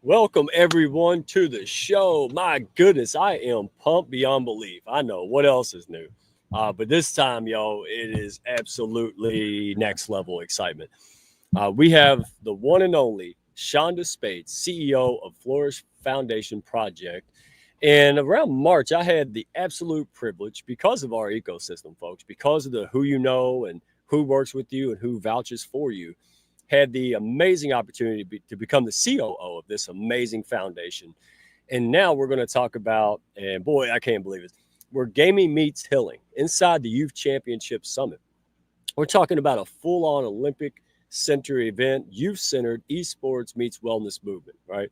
Welcome everyone to the show. My goodness, I am pumped beyond belief. I know what else is new, but this time, yo, it is absolutely next level excitement. We have the one and only Chanda Spates, CEO of Flourish Foundation Project. And around March, I had the absolute privilege, because of our ecosystem, folks, because of the who you know and who works with you and who vouches for you, had the amazing opportunity to become the COO of this amazing foundation. And now we're going to talk about, and boy, I can't believe it, where gaming meets healing inside the Youth Championship Summit. We're talking about a full on Olympic center event, youth centered esports meets wellness movement, right?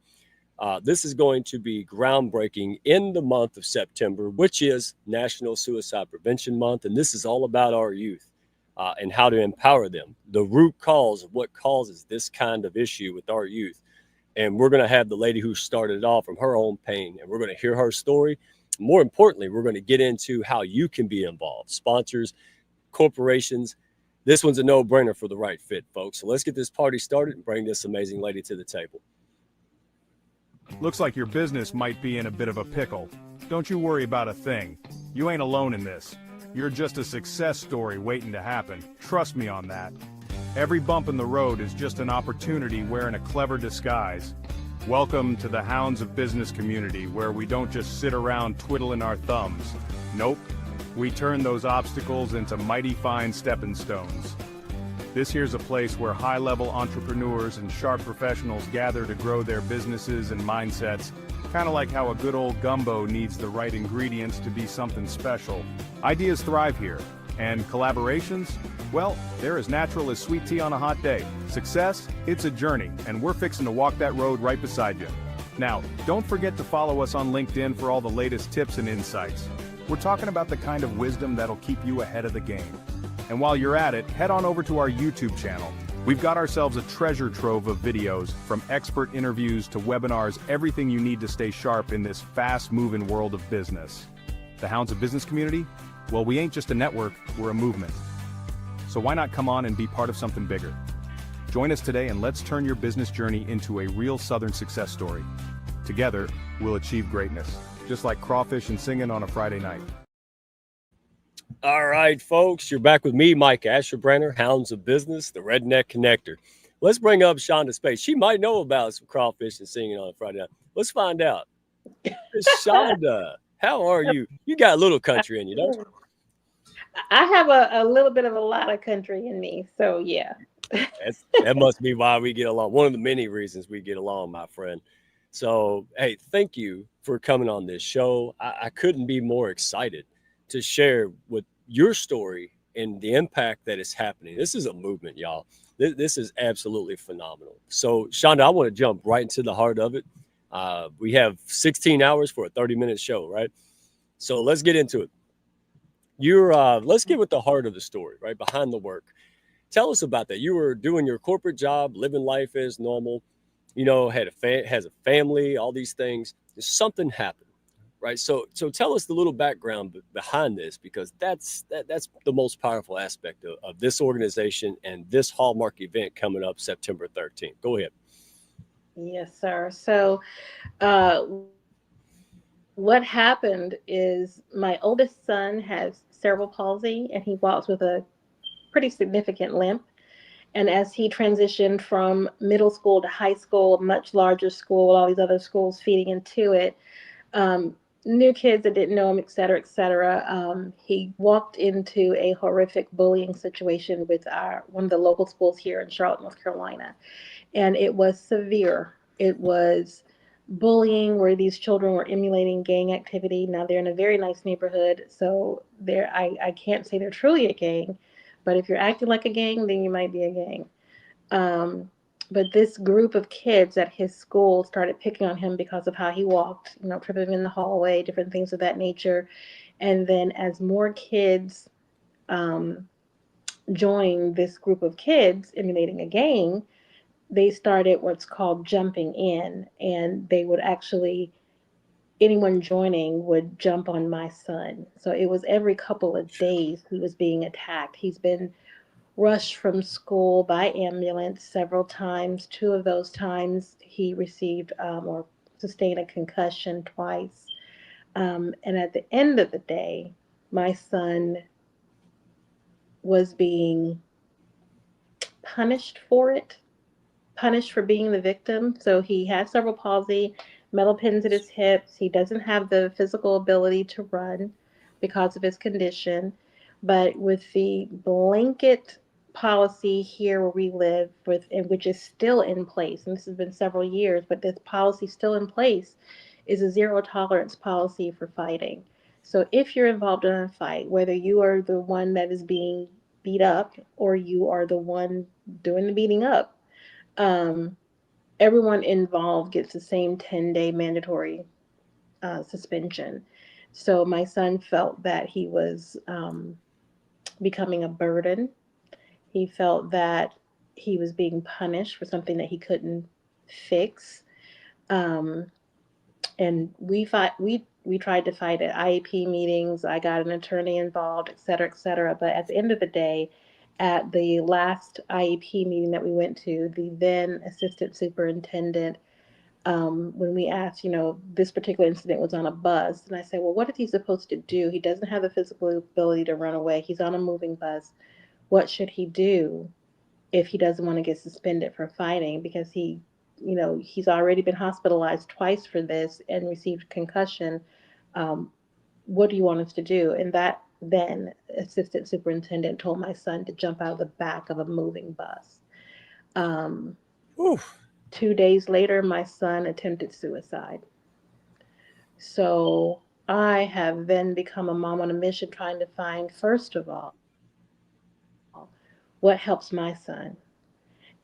This is going to be groundbreaking in the month of September, which is National Suicide Prevention Month. And this is all about our youth and how to empower them, the root cause of what causes this kind of issue with our youth. And we're going to have the lady who started it all from her own pain, and we're going to hear her story. More importantly, we're going to get into how you can be involved, sponsors, corporations. This one's a no-brainer for the right fit, folks. So let's get this party started and bring this amazing lady to the table. Looks like your business might be in a bit of a pickle. Don't you worry about a thing. You ain't alone in this. You're just a success story waiting to happen. Trust me on that. Every bump in the road is just an opportunity wearing a clever disguise. Welcome to the Hounds of Business community, where we don't just sit around twiddling our thumbs. Nope. We turn those obstacles into mighty fine stepping stones. This here's a place where high-level entrepreneurs and sharp professionals gather to grow their businesses and mindsets, kind of like how a good old gumbo needs the right ingredients to be something special. Ideas thrive here, and collaborations, well, they're as natural as sweet tea on a hot day. Success, it's a journey, and we're fixing to walk that road right beside you. Now, don't forget to follow us on LinkedIn for all the latest tips and insights. We're talking about the kind of wisdom that'll keep you ahead of the game. And while you're at it, head on over to our YouTube channel. We've got ourselves a treasure trove of videos, from expert interviews to webinars, everything you need to stay sharp in this fast-moving world of business. The Hounds of Business community? Well, we ain't just a network, we're a movement. So why not come on and be part of something bigger? Join us today and let's turn your business journey into a real Southern success story. Together, we'll achieve greatness, just like crawfish and singing on a Friday night. All right, folks, you're back with me, Mike Asherbrenner, Hounds of Business, the Redneck Connector. Let's bring up Chanda Spates. She might know about some crawfish and singing on a Friday night. Let's find out. Chanda, how are you? You got a little country in you, don't you? I have a little bit of a lot of country in me, so yeah. That must be why we get along. One of the many reasons we get along, my friend. So, hey, thank you for coming on this show. I couldn't be more excited to share with your story and the impact that is happening. This is a movement, y'all. This is absolutely phenomenal. So, Chanda, I want to jump right into the heart of it. We have 16 hours for a 30-minute show, right? So let's get into it. Let's get with the heart of the story, right? Behind the work. Tell us about that. You were doing your corporate job, living life as normal, has a family, all these things. Something happened. Right. So tell us the little background behind this, because that's the most powerful aspect of this organization and this hallmark event coming up September 13th. Go ahead. Yes, sir. So what happened is my oldest son has cerebral palsy, and he walks with a pretty significant limp. And as he transitioned from middle school to high school, much larger school, all these other schools feeding into it, new kids that didn't know him, et cetera, he walked into a horrific bullying situation with one of the local schools here in Charlotte, North Carolina. And it was severe. It was bullying where these children were emulating gang activity. Now, they're in a very nice neighborhood, so I can't say they're truly a gang, but if you're acting like a gang, then you might be a gang. But this group of kids at his school started picking on him because of how he walked, tripping him in the hallway, different things of that nature. And then as more kids joined this group of kids emulating a gang, they started what's called jumping in. And they would actually, anyone joining would jump on my son. So it was every couple of days he was being attacked. He's been rushed from school by ambulance several times. Two of those times he received or sustained a concussion twice. And at the end of the day, my son was being punished for it, punished for being the victim. So he has cerebral palsy, metal pins at his hips. He doesn't have the physical ability to run because of his condition. But with the blanket policy here where we live, with which is still in place, and this has been several years, but this policy still in place, is a zero tolerance policy for fighting. So if you're involved in a fight, whether you are the one that is being beat up or you are the one doing the beating up, um, everyone involved gets the same 10-day mandatory suspension. So my son felt that he was becoming a burden. He felt that he was being punished for something that he couldn't fix. Um, and we tried to fight at IEP meetings. I got an attorney involved, et cetera, et cetera. But at the end of the day, at the last IEP meeting that we went to, the then assistant superintendent, when we asked, this particular incident was on a bus, and I said, well, what is he supposed to do? He doesn't have the physical ability to run away. He's on a moving bus. What should he do if he doesn't want to get suspended for fighting? Because he's already been hospitalized twice for this and received concussion. Um, what do you want us to do? And that then assistant superintendent told my son to jump out of the back of a moving bus. Um, Oof. 2 days later, my son attempted suicide. So I have then become a mom on a mission trying to find, first of all, what helps my son.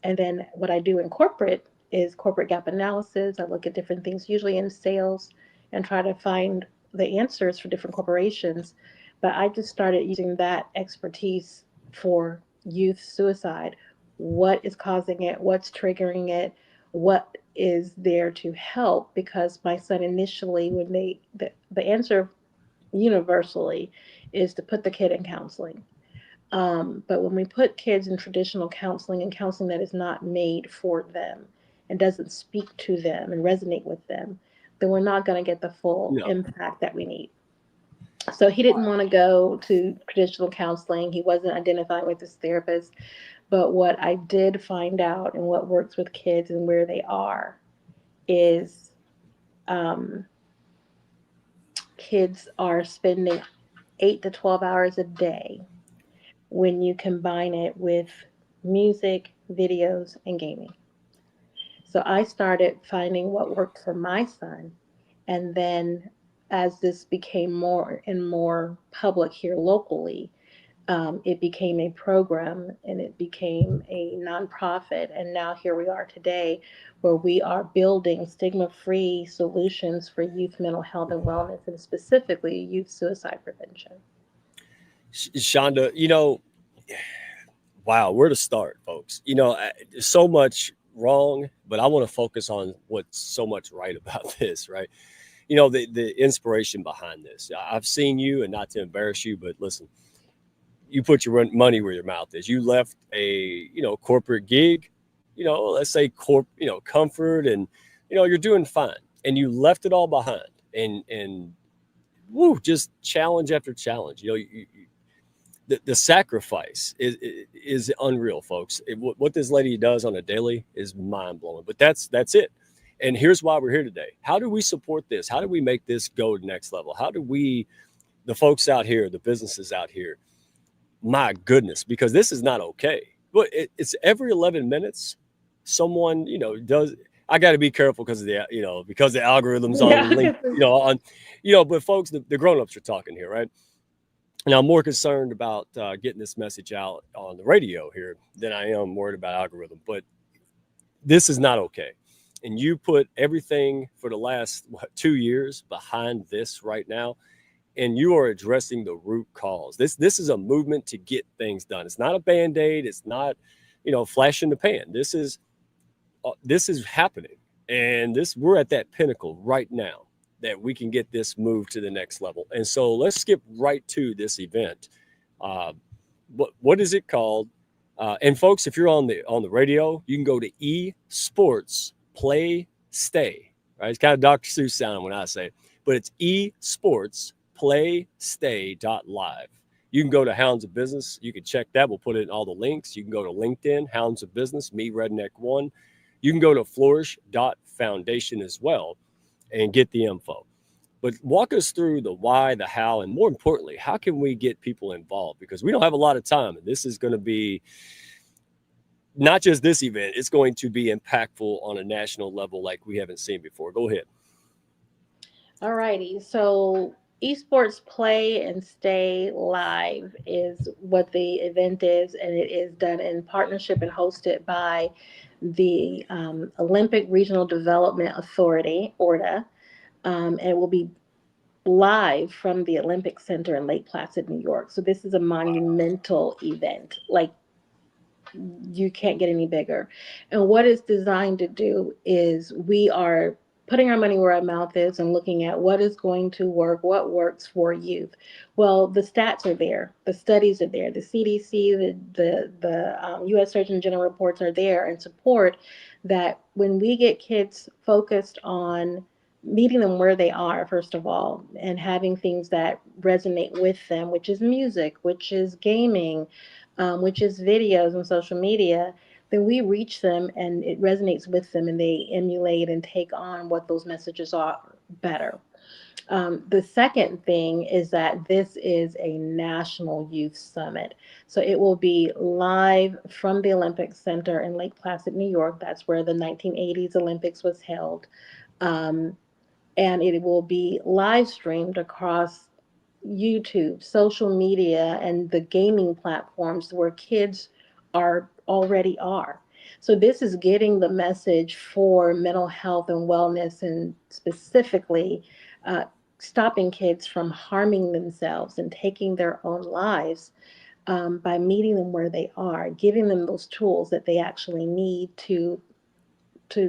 And then what I do in corporate is corporate gap analysis. I look at different things, usually in sales, and try to find the answers for different corporations. But I just started using that expertise for youth suicide. What is causing it? What's triggering it? What is there to help? Because my son initially, the answer universally is to put the kid in counseling. But when we put kids in traditional counseling and counseling that is not made for them and doesn't speak to them and resonate with them, then we're not going to get the full No. impact that we need. So he didn't want to go to traditional counseling. He wasn't identifying with his therapist. But what I did find out and what works with kids and where they are is um, kids are spending 8 to 12 hours a day when you combine it with music, videos, and gaming. So I started finding what worked for my son. And then as this became more and more public here locally, it became a program and it became a nonprofit. And now here we are today where we are building stigma free solutions for youth mental health and wellness, and specifically youth suicide prevention. Chanda, wow, where to start, folks? There's so much wrong, but I want to focus on what's so much right about this, right? The inspiration behind this. I've seen you, and not to embarrass you, but listen, you put your money where your mouth is. You left a corporate gig, let's say comfort, and you're doing fine, and you left it all behind, and woo, just challenge after challenge. The sacrifice is unreal, folks. What this lady does on a daily is mind blowing. But that's it. And here's why we're here today. How do we support this? How do we make this go to the next level? How do we, the folks out here, the businesses out here, my goodness, because this is not okay. But it's every 11 minutes, someone, does. I got to be careful because of because the algorithms on Yeah. link, but folks, the grown-ups are talking here, right? Now, I'm more concerned about getting this message out on the radio here than I am worried about algorithm. But this is not okay. And you put everything for the last 2 years behind this right now, and you are addressing the root cause. This is a movement to get things done. It's not a Band-Aid. It's not, flash in the pan. This is happening, and we're at that pinnacle right now that we can get this moved to the next level. And so let's skip right to this event. What is it called? And folks, if you're on the radio, you can go to esports play stay. Right, it's kind of Dr. Seuss sounding when I say it, but it's esports-play-stay.live. You can go to Hounds of Business. You can check that. We'll put it in all the links. You can go to LinkedIn, Hounds of Business, me, Redneck One. You can go to Flourish.Foundation as well and get the info. But walk us through the why, the how, and more importantly, how can we get people involved? Because we don't have a lot of time, and this is going to be not just this event, it's going to be impactful on a national level like we haven't seen before. Go ahead. All righty. So esports play and stay live is what the event is, and it is done in partnership and hosted by the Olympic Regional Development Authority, ORDA. And it will be live from the Olympic Center in Lake Placid, New York. So this is a monumental event. Like, you can't get any bigger. And what it's designed to do is we are putting our money where our mouth is and looking at what is going to work, what works for youth. Well, the stats are there, the studies are there, the CDC, the U.S. Surgeon General reports are there and support that when we get kids focused on meeting them where they are, first of all, and having things that resonate with them, which is music, which is gaming, which is videos and social media, then we reach them and it resonates with them and they emulate and take on what those messages are better. The second thing is that this is a national youth summit. So it will be live from the Olympic Center in Lake Placid, New York. That's where the 1980s Olympics was held. Um, and it will be live streamed across YouTube, social media, and the gaming platforms where kids are already are. So this is getting the message for mental health and wellness, and specifically uh, stopping kids from harming themselves and taking their own lives by meeting them where they are, giving them those tools that they actually need to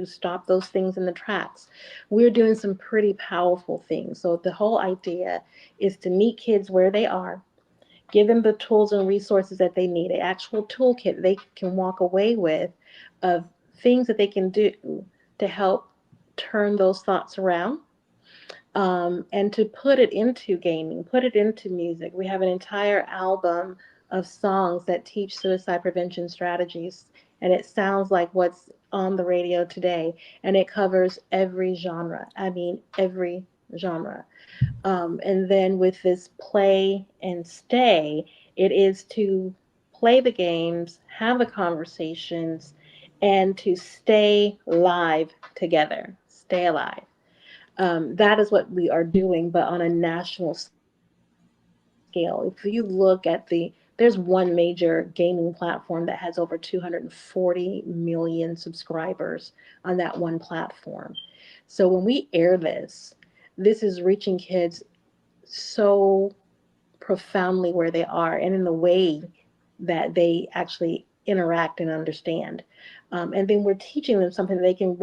stop those things in the tracks. We're doing some pretty powerful things. So the whole idea is to meet kids where they are, give them the tools and resources that they need, an actual toolkit they can walk away with of things that they can do to help turn those thoughts around, and to put it into gaming, put it into music. We have an entire album of songs that teach suicide prevention strategies, and it sounds like what's on the radio today, and it covers every genre. I mean, every genre. And then with this play and stay, it is to play the games, have the conversations, and to stay live together. Stay alive. That is what we are doing, but on a national scale. If you look at there's one major gaming platform that has over 240 million subscribers on that one platform. So when we air this is reaching kids so profoundly where they are and in the way that they actually interact and understand. And then we're teaching them something they can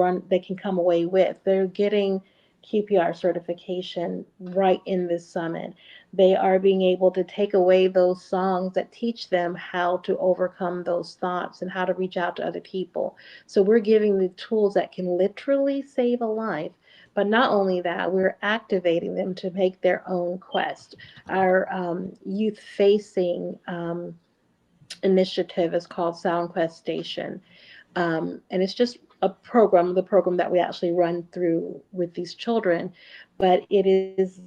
come away with. They're getting QPR certification right in this summit. They are being able to take away those songs that teach them how to overcome those thoughts and how to reach out to other people. So we're giving the tools that can literally save a life. But not only that, we're activating them to make their own quest. Our youth facing initiative is called SoundQuest Station. And it's just a program, the program that we actually run through with these children, but it is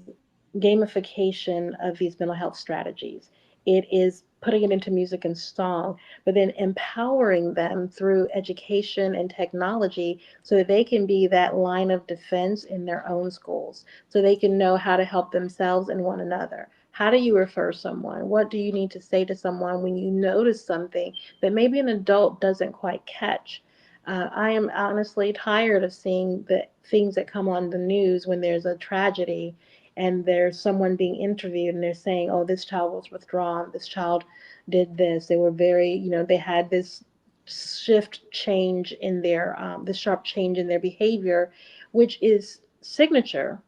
gamification of these mental health strategies. It is putting it into music and song, but then empowering them through education and technology so that they can be that line of defense in their own schools, so they can know how to help themselves and one another. How do you refer someone? What do you need to say to someone when you notice something that maybe an adult doesn't quite catch? I am honestly tired of seeing the things that come on the news when there's a tragedy and there's someone being interviewed and they're saying, oh, this child was withdrawn, this child did this. They were very, they had this this sharp change in their behavior, which is signature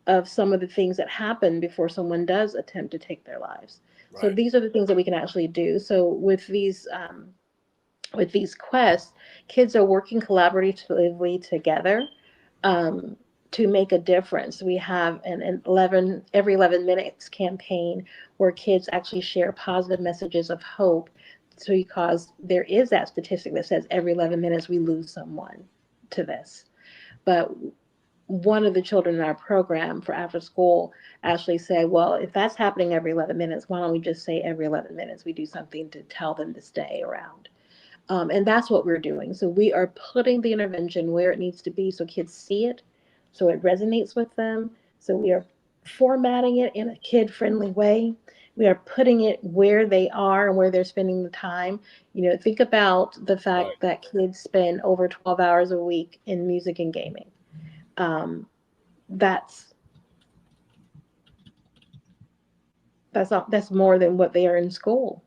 of some of the things that happen before someone does attempt to take their lives. So Right. these are the things that we can actually do. So with these with these quests, kids are working collaboratively together um, to make a difference. We have an 11 every 11 minutes campaign where kids actually share positive messages of hope. So because there is that statistic that says every 11 minutes we lose someone to this. But one of the children in our program for after school actually said, well, if that's happening every 11 minutes, why don't we just say every 11 minutes we do something to tell them to stay around? And that's what we're doing. So we are putting the intervention where it needs to be so kids see it, so it resonates with them. So we are formatting it in a kid friendly way. We are putting it where they are and where they're spending the time. You know, think about the Right. fact that kids spend over 12 hours a week in music and gaming. Um, that's that's more than what they are in school.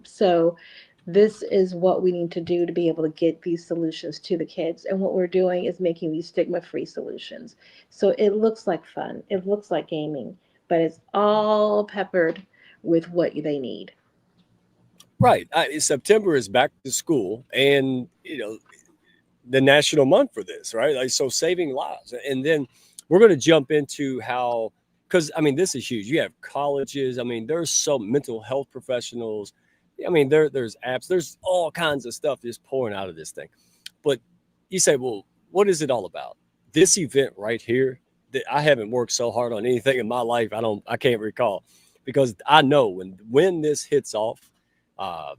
So this is what we need to do to be able to get these solutions to the kids. And what we're doing is making these stigma-free solutions. So it looks like fun, it looks like gaming, but it's all peppered with what they need. Right. September is back to school, and the national month for this, right? Like, so saving lives. And then we're going to jump into how, because I mean, this is huge. You have colleges. I mean, there's some mental health professionals. I mean, there's apps, there's all kinds of stuff just pouring out of this thing. But you say, well, what is it all about? This event right here, that I haven't worked so hard on anything in my life. I can't recall, because I know when this hits off, uh,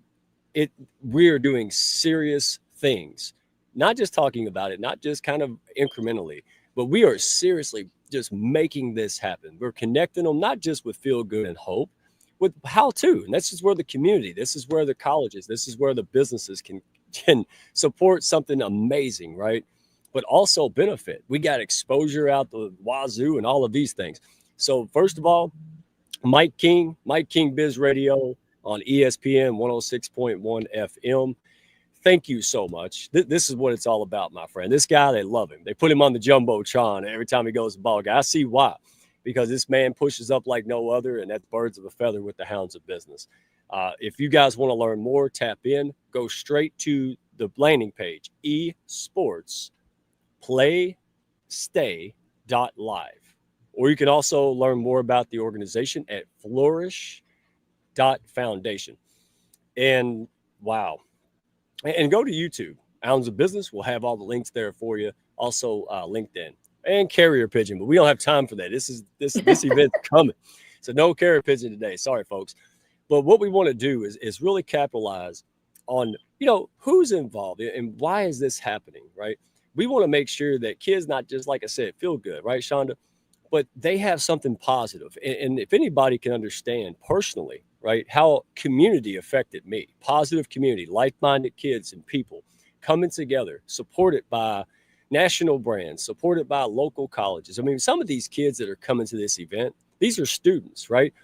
it we're doing serious things, not just talking about it, not just kind of incrementally, but we are seriously just making this happen. We're connecting them not just with feel good and hope, with how to. And this is where the community, this is where the colleges, this is where the businesses can support something amazing, right? But also benefit. We got exposure out the wazoo and all of these things. So first of all, Mike King Biz Radio on ESPN 106.1 FM. Thank you so much. This is what it's all about, my friend. This guy, they love him. They put him on the Jumbotron every time he goes to ball game. I see why. Because this man pushes up like no other, and that's birds of a feather with the Hounds of Business. If you guys want to learn more, tap in. Go straight to the landing page, esports-playstay.live. Or you can also learn more about the organization at Flourish.Foundation. And wow. And go to YouTube. Hounds of Business. We'll have all the links there for you. Also, LinkedIn and Carrier Pigeon, but we don't have time for that. This event's coming, so no Carrier Pigeon today. Sorry, folks. But what we want to do is really capitalize on who's involved and why is this happening, right? We want to make sure that kids not just, like I said, feel good, right, Chanda, but they have something positive. And if anybody can understand personally, right, how community affected me, positive community, like-minded kids and people coming together, supported by national brands, supported by local colleges. I mean, some of these kids that are coming to this event, these are students, right?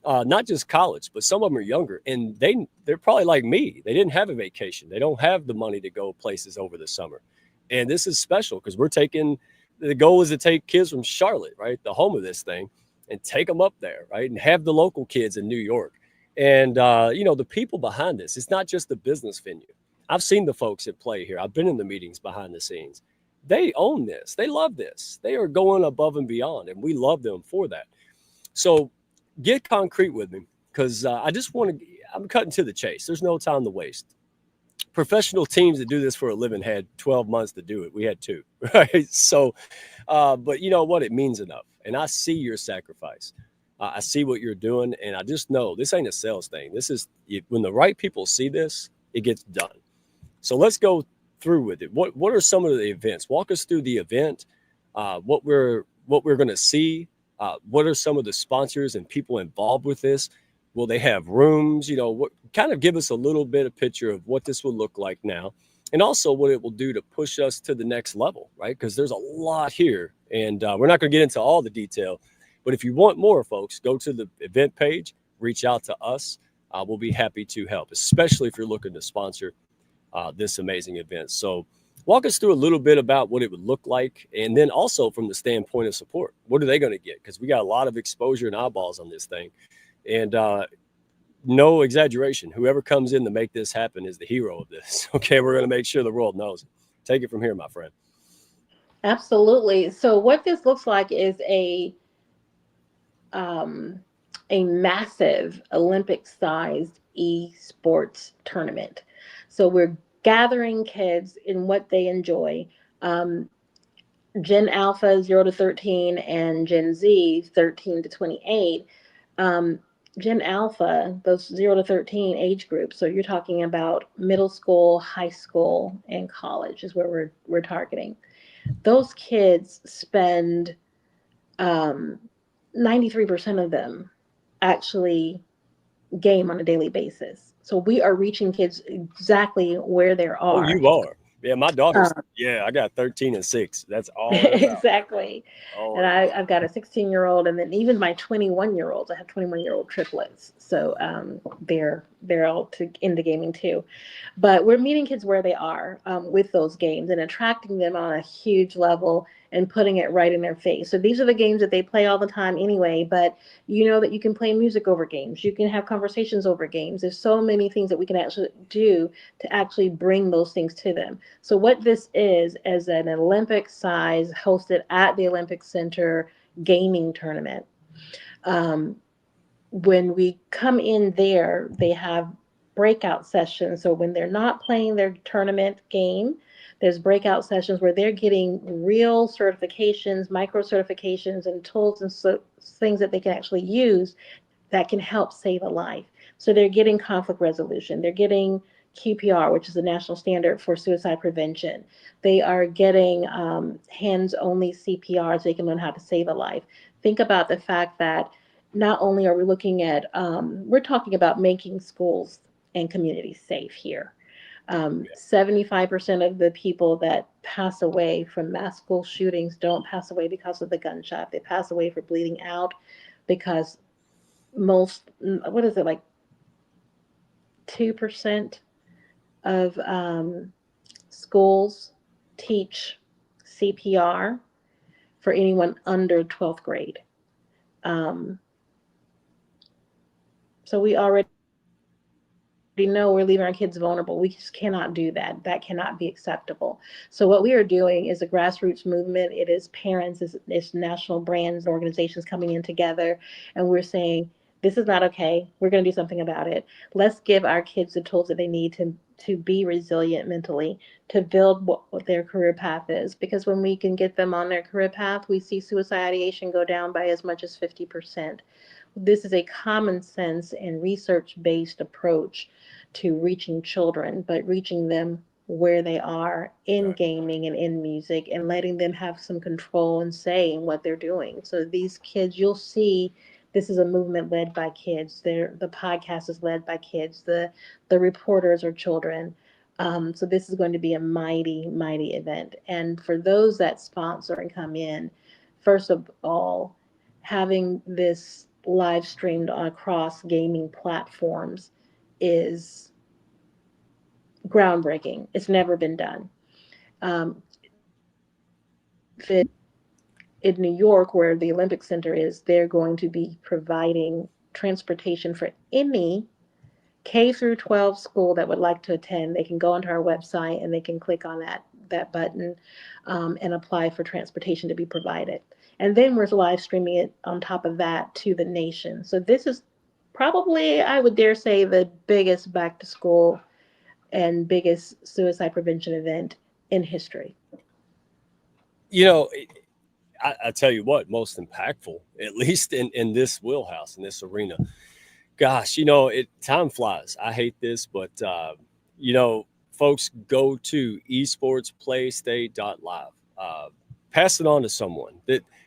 Not just college, but some of them are younger, and they're probably like me. They didn't have a vacation. They don't have the money to go places over the summer. And this is special because the goal is to take kids from Charlotte, right, the home of this thing, and take them up there, right, and have the local kids in New York. And, the people behind this, it's not just the business venue. I've seen the folks that play here. I've been in the meetings behind the scenes. They own this. They love this. They are going above and beyond, and we love them for that. So get concrete with me, because I'm cutting to the chase. There's no time to waste. Professional teams that do this for a living had 12 months to do it. We had 2, right? So, but you know what? It means enough. And I see your sacrifice. I see what you're doing. And I just know this ain't a sales thing. This is, when the right people see this, it gets done. So let's go through with it. What are some of the events? Walk us through the event, what we're going to see. What are some of the sponsors and people involved with this? Will they have rooms? What kind of give us a little bit of picture of what this will look like now, and also what it will do to push us to the next level, right? Because there's a lot here, and we're not going to get into all the detail. But if you want more, folks, go to the event page, reach out to us. We'll be happy to help, especially if you're looking to sponsor this amazing event. So walk us through a little bit about what it would look like, and then also from the standpoint of support. What are they going to get? Because we got a lot of exposure and eyeballs on this thing. And no exaggeration. Whoever comes in to make this happen is the hero of this. Okay, we're going to make sure the world knows it. Take it from here, my friend. Absolutely. So what this looks like is um, a massive Olympic-sized esports tournament. So we're gathering kids in what they enjoy. Um, Gen Alpha 0 to 13 and Gen Z 13 to 28. Um, Gen Alpha, those 0 to 13 age groups. So you're talking about middle school, high school, and college is where we're targeting. Those kids spend 93% of them actually game on a daily basis. So we are reaching kids exactly where they Oh, are. you are. Yeah, my daughter's, Um, yeah, I got 13 and 6. That's all they're about. exactly. All And they're about. I've got a 16-year-old, and then even my 21-year-olds. I have 21-year-old triplets, so they're all into gaming too. But we're meeting kids where they are with those games and attracting them on a huge level and putting it right in their face. So these are the games that they play all the time anyway, but you know that you can play music over games. You can have conversations over games. There's so many things that we can actually do to actually bring those things to them. So what this is an Olympic size hosted at the Olympic Center gaming tournament. Um, when we come in there, they have breakout sessions. So when they're not playing their tournament game, there's breakout sessions where they're getting real certifications, micro certifications, and tools and things that they can actually use that can help save a life. So they're getting conflict resolution. They're getting QPR, which is the national standard for suicide prevention. They are getting hands only CPR so they can learn how to save a life. Think about the fact that not only are we looking at, we're talking about making schools and communities safe here. 75% of the people that pass away from mass school shootings don't pass away because of the gunshot. They pass away for bleeding out because most, what is it, like 2% of schools teach CPR for anyone under 12th grade. Um, so we already know we're leaving our kids vulnerable. We just cannot do that. That cannot be acceptable. So what we are doing is a grassroots movement. It is parents, it's national brands, organizations coming in together, and we're saying, this is not okay. We're going to do something about it. Let's give our kids the tools that they need to be resilient mentally, to build what their career path is. Because when we can get them on their career path, we see suicide ideation go down by as much as 50%. This is a common sense and research-based approach to reaching children, but reaching them where they are in Right. gaming and in music, and letting them have some control and say in what they're doing. So these kids, you'll see this is a movement led by kids. The podcast is led by kids. The reporters are children. So this is going to be a mighty, mighty event. And for those that sponsor and come in, first of all, having this live streamed across gaming platforms is groundbreaking. It's never been done. In New York, where the Olympic Center is, they're going to be providing transportation for any K through 12 school that would like to attend. They can go onto our website and they can click on that button and apply for transportation to be provided. And then we're live streaming it on top of that to the nation. So this is probably, I would dare say, the biggest back to school and biggest suicide prevention event in history. You know, I tell you what, most impactful, at least in this wheelhouse, in this arena. Gosh, time flies. I hate this, but folks, go to esports-playstate.live. Pass it on to someone.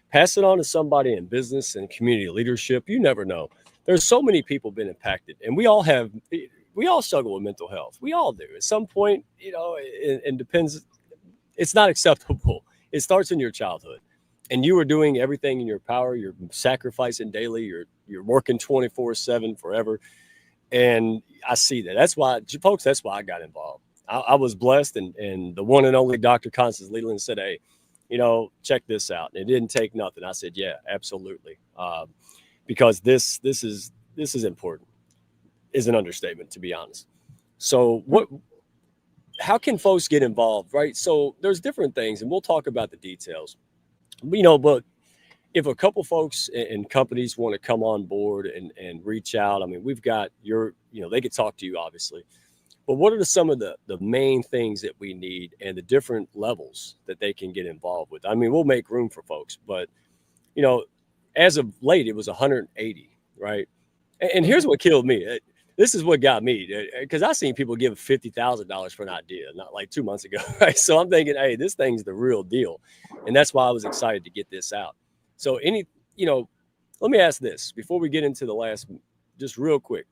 Pass it on to somebody in business and community leadership. You never know. There's so many people been impacted, and we all struggle with mental health. We all do. At some point, it depends. It's not acceptable. It starts in your childhood, and you are doing everything in your power. You're sacrificing daily. You're working 24/7 forever. And I see that. That's why, folks, that's why I got involved. I was blessed, and the one and only Dr. Constance Leland said, hey, check this out. And it didn't take nothing. I said, yeah, absolutely. Because this is important. is an understatement, to be honest. So how can folks get involved, right? So there's different things, and we'll talk about the details. But if a couple folks and companies want to come on board and reach out, I mean, we've got they could talk to you, obviously. But what are some of the main things that we need and the different levels that they can get involved with? I mean, we'll make room for folks, but you know, as of late, it was 180, right? And here's Mhm. what killed me. This is what got me, because I seen people give $50,000 for an idea, not like 2 months ago, right? So I'm thinking, hey, this thing's the real deal, and that's why I was excited to get this out. So you know, let me ask this before we get into the last, just real quick.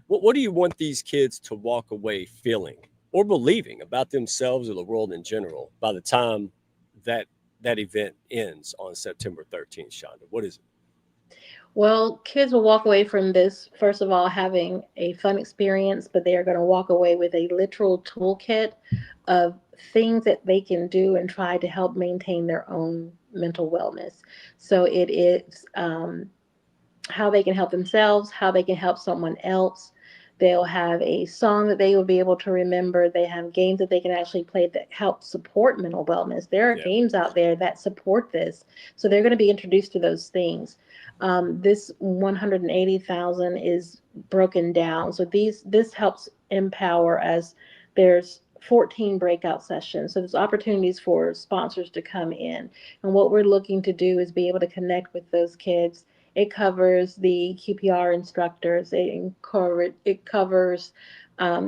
What do you want these kids to walk away feeling or believing about themselves or the world in general by the time that that event ends on September 13th, Shonda? What is it? Well, kids will walk away from this, first of all, having a fun experience, but they are going to walk away with a literal toolkit of things that they can do and try to help maintain their own mental wellness. So it is how they can help themselves, how they can help someone else. They'll have a song that they will be able to remember. They have games that they can actually play that help support mental wellness. There are Yeah, games out there that support this. So they're going to be introduced to those things. This 180,000 is broken down. So this helps empower as there's 14 breakout sessions. So there's opportunities for sponsors to come in. And what we're looking to do is be able to connect with those kids. It covers the QPR instructors. It covers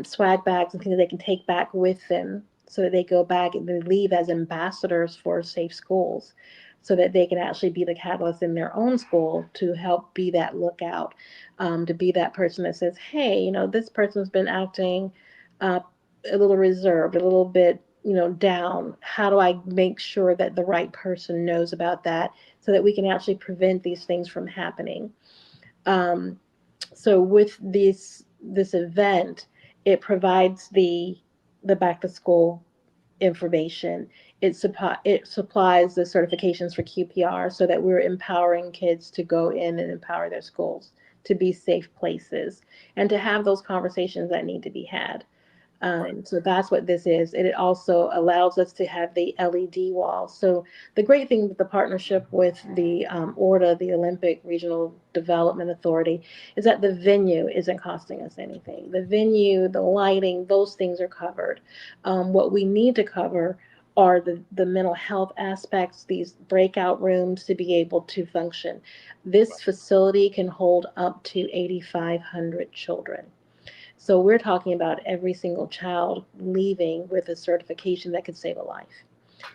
swag bags and things they can take back with them so that they go back and they leave as ambassadors for safe schools so that they can actually be the catalyst in their own school to help be that lookout, to be that person that says, hey, this person's been acting uh, a little reserved, a little bit, down. How do I make sure that the right person knows about that so that we can actually prevent these things from happening? Um, so with this event, it provides the back to school information. It supplies the certifications for QPR so that we're empowering kids to go in and empower their schools to be safe places and to have those conversations that need to be had. right. So that's what this is. And it also allows us to have the LED wall. So the great thing with the partnership with the ORDA, the Olympic Regional Development Authority, is that the venue isn't costing us anything. The venue, the lighting, those things are covered. What we need to cover are the mental health aspects, these breakout rooms to be able to function. This facility can hold up to 8,500 children. So we're talking about every single child leaving with a certification that could save a life,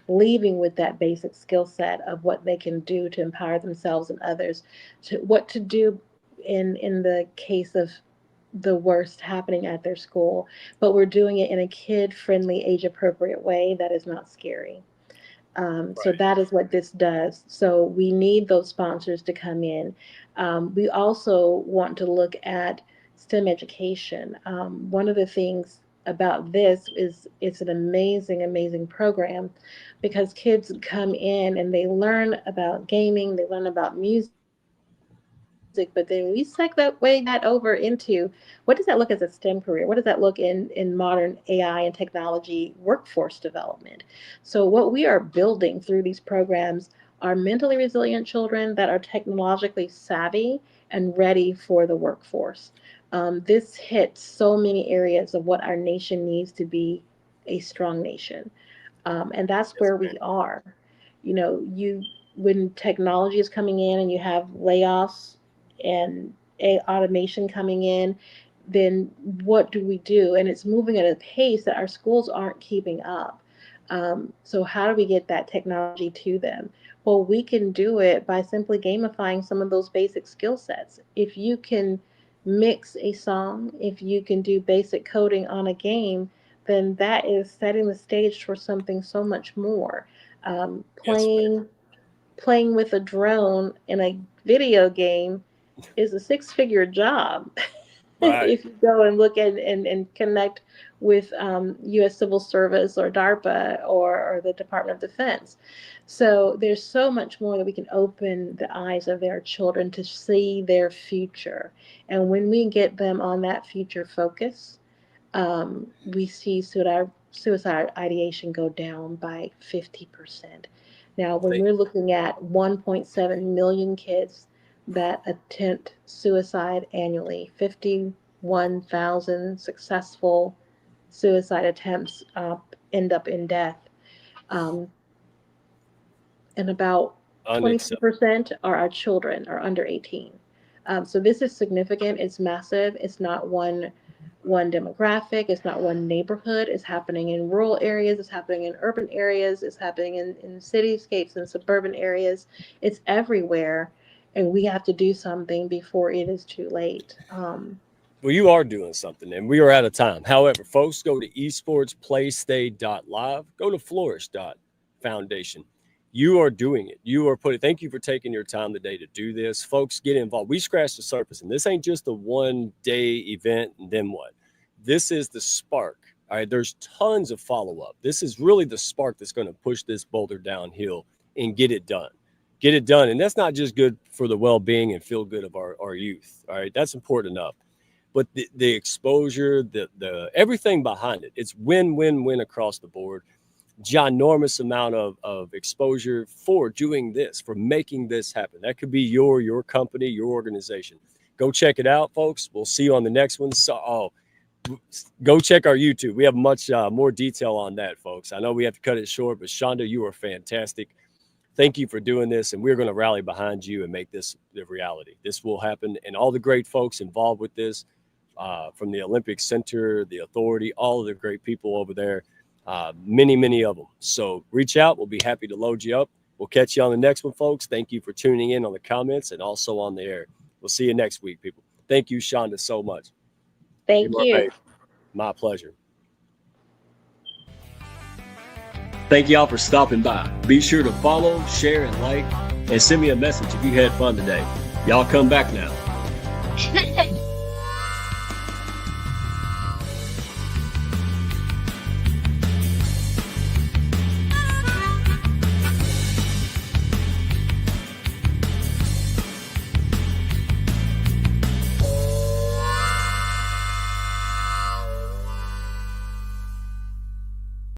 leaving with that basic skill set of what they can do to empower themselves and others, to what to do in the case of the worst happening at their school. But we're doing it in a kid friendly, age appropriate way that is not scary. So Right. that is what this does. So we need those sponsors to come in. We also want to look at STEM education. One of the things about this is it's an amazing, amazing program because kids come in and they learn about gaming, they learn about music, but then we segue that way that over into what does that look as a STEM career? What does that look in modern AI and technology workforce development? So what we are building through these programs are mentally resilient children that are technologically savvy and ready for the workforce. This hits so many areas of what our nation needs to be a strong nation, and that's Yes, where ma'am. we are. You when technology is coming in and you have layoffs and automation coming in, then what do we do? And it's moving at a pace that our schools aren't keeping up. So how do we get that technology to them? Well, we can do it by simply gamifying some of those basic skill sets. If you can mix a song, if you can do basic coding on a game, then that is setting the stage for something so much more. Yes, ma'am. Playing with a drone in a video game is a six-figure job. Right. If you go and look and connect with U.S. Civil Service or DARPA or the Department of Defense. So there's so much more that we can open the eyes of their children to see their future. And when we get them on that future focus, we see suicide ideation go down by 50%. Now, when we're looking at 1.7 million kids that attempt suicide annually, 51,000 successful suicide attempts end up in death, and about 22% are our children are under 18. So this is significant. It's massive. It's not one demographic. It's not one neighborhood. It's happening in rural areas. It's happening in urban areas. It's happening in cityscapes and suburban areas. It's everywhere, and we have to do something before it is too late. Well, you are doing something, and we are out of time. However, folks, go to esports-playstay.live. Go to Flourish Foundation. You are doing it. You are putting. Thank you for taking your time today to do this. Folks, get involved. We scratched the surface, and this ain't just a one-day event and then what. This is the spark. All right, there's tons of follow-up. This is really the spark that's going to push this boulder downhill and get it done. Get it done, and that's not just good for the well-being and feel good of our youth. All right, that's important enough. But the exposure, the everything behind it, it's win-win-win across the board. Ginormous amount of exposure for doing this, for making this happen. That could be your company, your organization. Go check it out, folks. We'll see you on the next one. So, go check our YouTube. We have much more detail on that, folks. I know we have to cut it short, but Chanda, you are fantastic. Thank you for doing this, and we're going to rally behind you and make this the reality. This will happen, and all the great folks involved with this, from the Olympic Center, the authority, all of the great people over there, many of them. So reach out. We'll be happy to load you up. We'll catch you on the next one, folks. Thank you for tuning in on the comments and also on the air. We'll see you next week, people. Thank you, Chanda, so much. Thank you. My pleasure. Thank y'all for stopping by. Be sure to follow, share, and like, and send me a message if you had fun today. Y'all come back now.